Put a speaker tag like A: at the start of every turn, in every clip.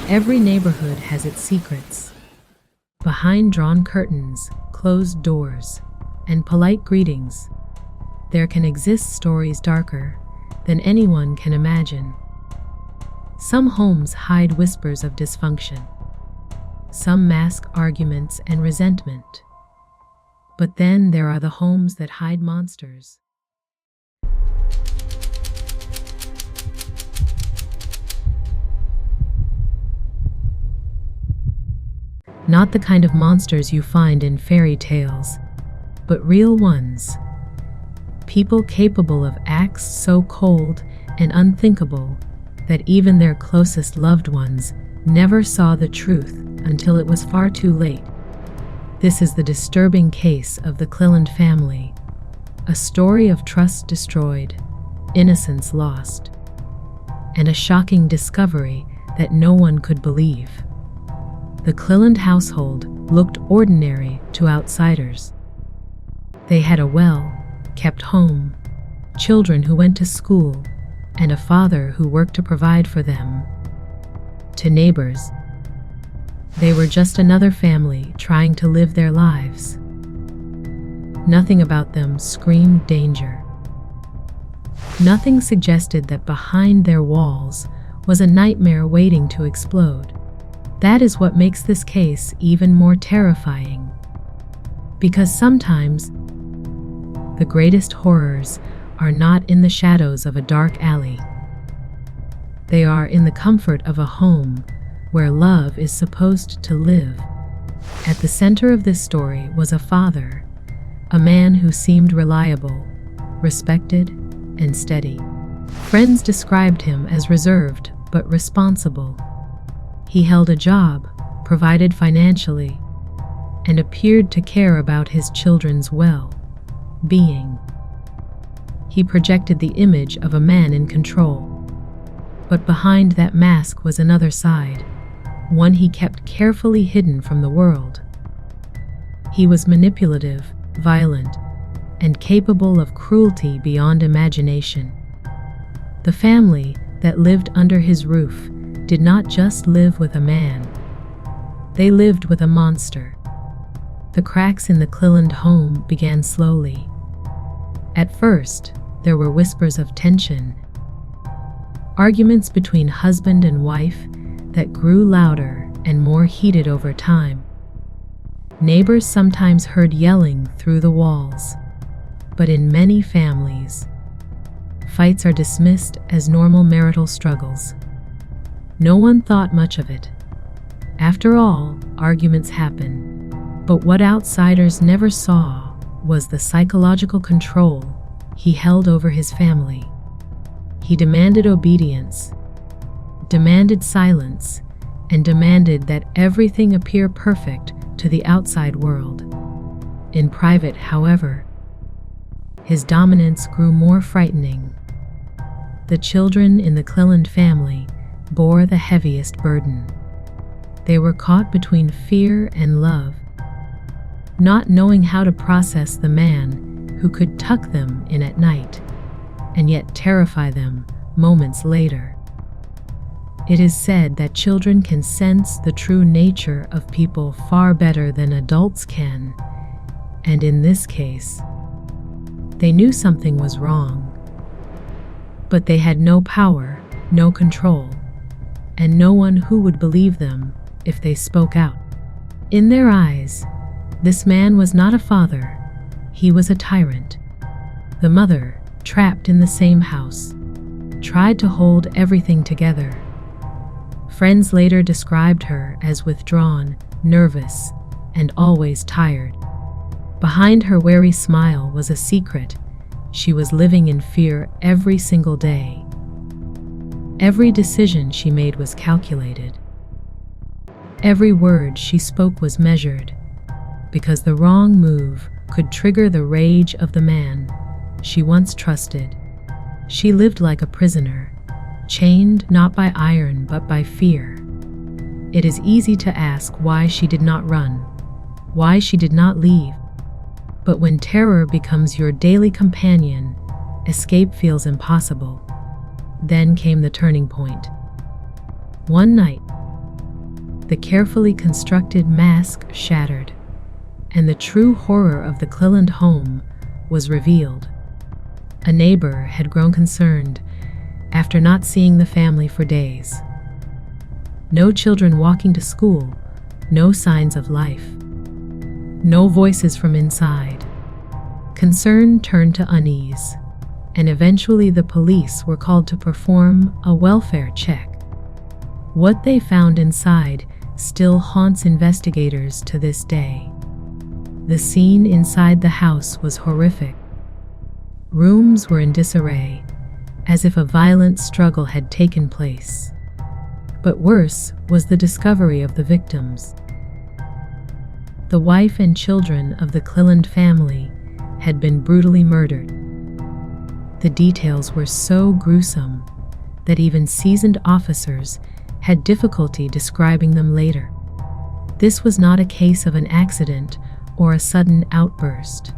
A: Every neighborhood has its secrets. Behind drawn curtains, closed doors, and polite greetings, there can exist stories darker than anyone can imagine. Some homes hide whispers of dysfunction. Some mask arguments and resentment. But then there are the homes that hide monsters. Not the kind of monsters you find in fairy tales, but real ones. People capable of acts so cold and unthinkable that even their closest loved ones never saw the truth until it was far too late. This is the disturbing case of the Cleland family, a story of trust destroyed, innocence lost, and a shocking discovery that no one could believe. The Cleland household looked ordinary to outsiders. They had a well-kept home, children who went to school, and a father who worked to provide for them. To neighbors, they were just another family trying to live their lives. Nothing about them screamed danger. Nothing suggested that behind their walls was a nightmare waiting to explode. That is what makes this case even more terrifying. Because sometimes, the greatest horrors are not in the shadows of a dark alley. They are in the comfort of a home where love is supposed to live. At the center of this story was a father, a man who seemed reliable, respected, and steady. Friends described him as reserved but responsible. He held a job, provided financially, and appeared to care about his children's well-being. He projected the image of a man in control. But behind that mask was another side, one he kept carefully hidden from the world. He was manipulative, violent, and capable of cruelty beyond imagination. The family that lived under his roof did not just live with a man. They lived with a monster. The cracks in the Cleland home began slowly. At first, there were whispers of tension, arguments between husband and wife that grew louder and more heated over time. Neighbors sometimes heard yelling through the walls, but in many families, fights are dismissed as normal marital struggles. No one thought much of it. After all, arguments happen. But what outsiders never saw was the psychological control he held over his family. He demanded obedience, demanded silence, and demanded that everything appear perfect to the outside world. In private, however, his dominance grew more frightening. The children in the Cleland family bore the heaviest burden. They were caught between fear and love, not knowing how to process the man who could tuck them in at night and yet terrify them moments later. It is said that children can sense the true nature of people far better than adults can, and in this case, they knew something was wrong. But they had no power, no control, and no one who would believe them if they spoke out. In their eyes, this man was not a father, he was a tyrant. The mother, trapped in the same house, tried to hold everything together. Friends later described her as withdrawn, nervous, and always tired. Behind her wary smile was a secret. She was living in fear every single day. Every decision she made was calculated. Every word she spoke was measured, because the wrong move could trigger the rage of the man she once trusted. She lived like a prisoner, chained not by iron but by fear. It is easy to ask why she did not run, why she did not leave. But when terror becomes your daily companion, escape feels impossible. Then came the turning point. One night, the carefully constructed mask shattered, and the true horror of the Cleland home was revealed. A neighbor had grown concerned after not seeing the family for days. No children walking to school, no signs of life, no voices from inside. Concern turned to unease, and eventually the police were called to perform a welfare check. What they found inside still haunts investigators to this day. The scene inside the house was horrific. Rooms were in disarray, as if a violent struggle had taken place. But worse was the discovery of the victims. The wife and children of the Cleland family had been brutally murdered. The details were so gruesome that even seasoned officers had difficulty describing them later. This was not a case of an accident or a sudden outburst.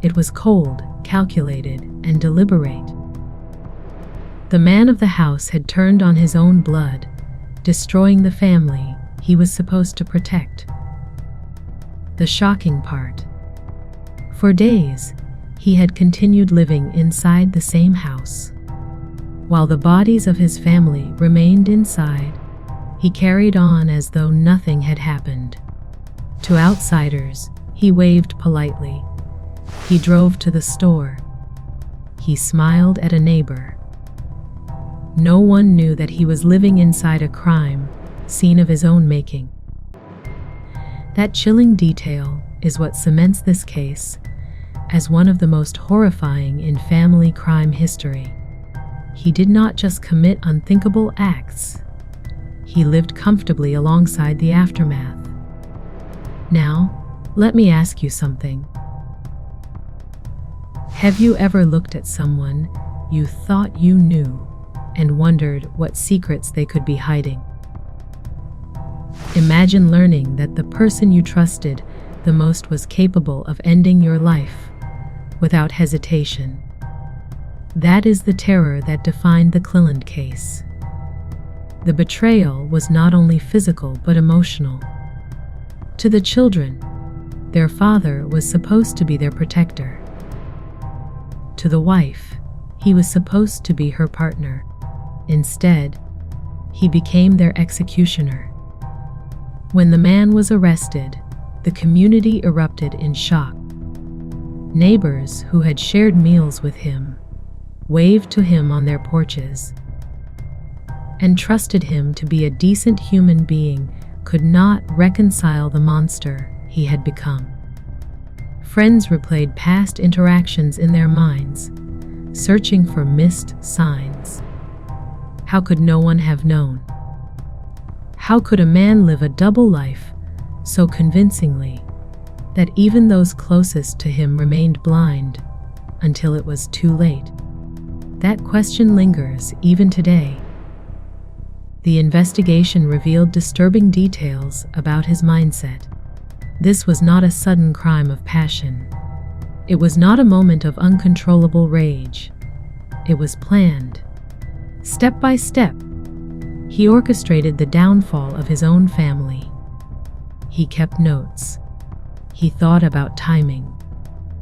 A: It was cold, calculated, and deliberate. The man of the house had turned on his own blood, destroying the family he was supposed to protect. The shocking part: for days, he had continued living inside the same house. While the bodies of his family remained inside, he carried on as though nothing had happened. To outsiders, he waved politely. He drove to the store. He smiled at a neighbor. No one knew that he was living inside a crime scene of his own making. That chilling detail is what cements this case as one of the most horrifying in family crime history. He did not just commit unthinkable acts, he lived comfortably alongside the aftermath. Now, let me ask you something. Have you ever looked at someone you thought you knew and wondered what secrets they could be hiding? Imagine learning that the person you trusted the most was capable of ending your life without hesitation. That is the terror that defined the Cleland case. The betrayal was not only physical but emotional. To the children, their father was supposed to be their protector. To the wife, he was supposed to be her partner. Instead, he became their executioner. When the man was arrested, the community erupted in shock. Neighbors who had shared meals with him waved to him on their porches and trusted him to be a decent human being could not reconcile the monster he had become. Friends replayed past interactions in their minds, searching for missed signs. How could no one have known? How could a man live a double life so convincingly that even those closest to him remained blind until it was too late? That question lingers even today. The investigation revealed disturbing details about his mindset. This was not a sudden crime of passion. It was not a moment of uncontrollable rage. It was planned. Step by step, he orchestrated the downfall of his own family. He kept notes. He thought about timing.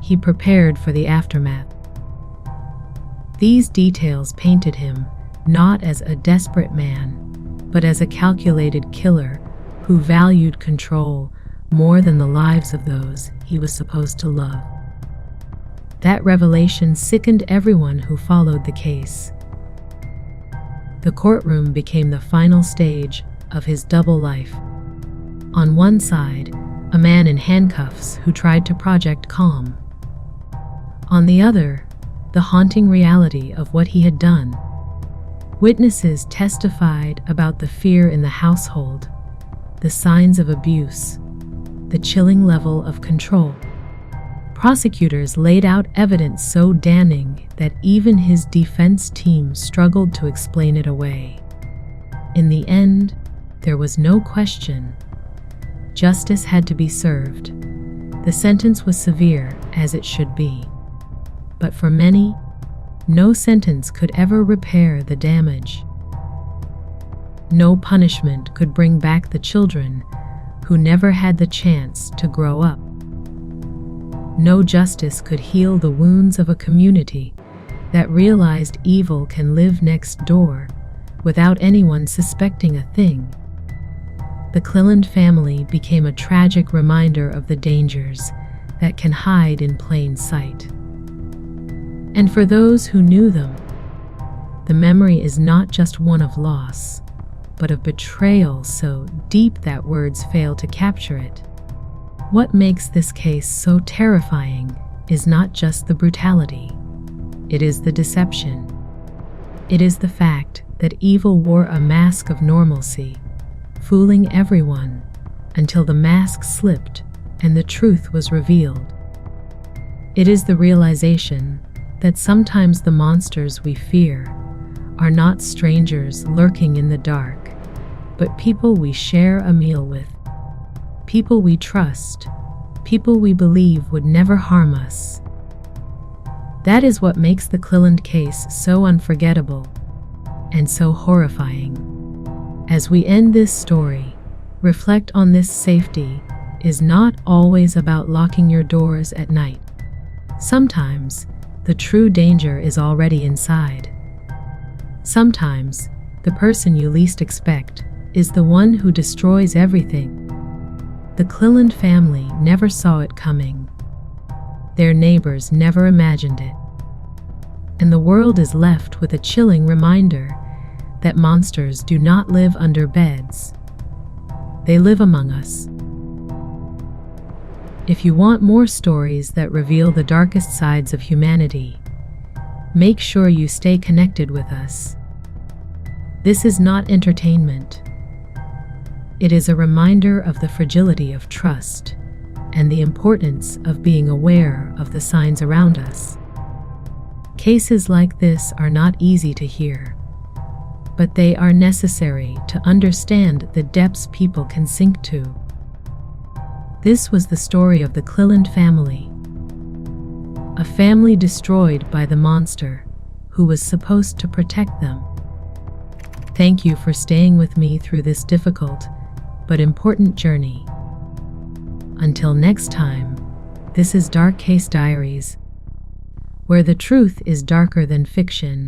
A: He prepared for the aftermath. These details painted him not as a desperate man, but as a calculated killer who valued control more than the lives of those he was supposed to love. That revelation sickened everyone who followed the case. The courtroom became the final stage of his double life. On one side, a man in handcuffs who tried to project calm. On the other, the haunting reality of what he had done. Witnesses testified about the fear in the household, the signs of abuse, the chilling level of control. Prosecutors laid out evidence so damning that even his defense team struggled to explain it away. In the end, there was no question. Justice had to be served. The sentence was severe, as it should be. But for many, no sentence could ever repair the damage. No punishment could bring back the children who never had the chance to grow up. No justice could heal the wounds of a community that realized evil can live next door without anyone suspecting a thing. The Cleland family became a tragic reminder of the dangers that can hide in plain sight. And for those who knew them, the memory is not just one of loss, but of betrayal so deep that words fail to capture it. What makes this case so terrifying is not just the brutality. It is the deception. It is the fact that evil wore a mask of normalcy, fooling everyone until the mask slipped and the truth was revealed. It is the realization that sometimes the monsters we fear are not strangers lurking in the dark, but people we share a meal with, people we trust, people we believe would never harm us. That is what makes the Cleland case so unforgettable and so horrifying. As we end this story, reflect on this: safety is not always about locking your doors at night. Sometimes the true danger is already inside. Sometimes the person you least expect is the one who destroys everything. The Cleland family never saw it coming. Their neighbors never imagined it. And the world is left with a chilling reminder that monsters do not live under beds. They live among us. If you want more stories that reveal the darkest sides of humanity, make sure you stay connected with us. This is not entertainment. It is a reminder of the fragility of trust and the importance of being aware of the signs around us. Cases like this are not easy to hear, but they are necessary to understand the depths people can sink to. This was the story of the Cleland family, a family destroyed by the monster who was supposed to protect them. Thank you for staying with me through this difficult but important journey. Until next time, this is Dark Case Diaries, where the truth is darker than fiction.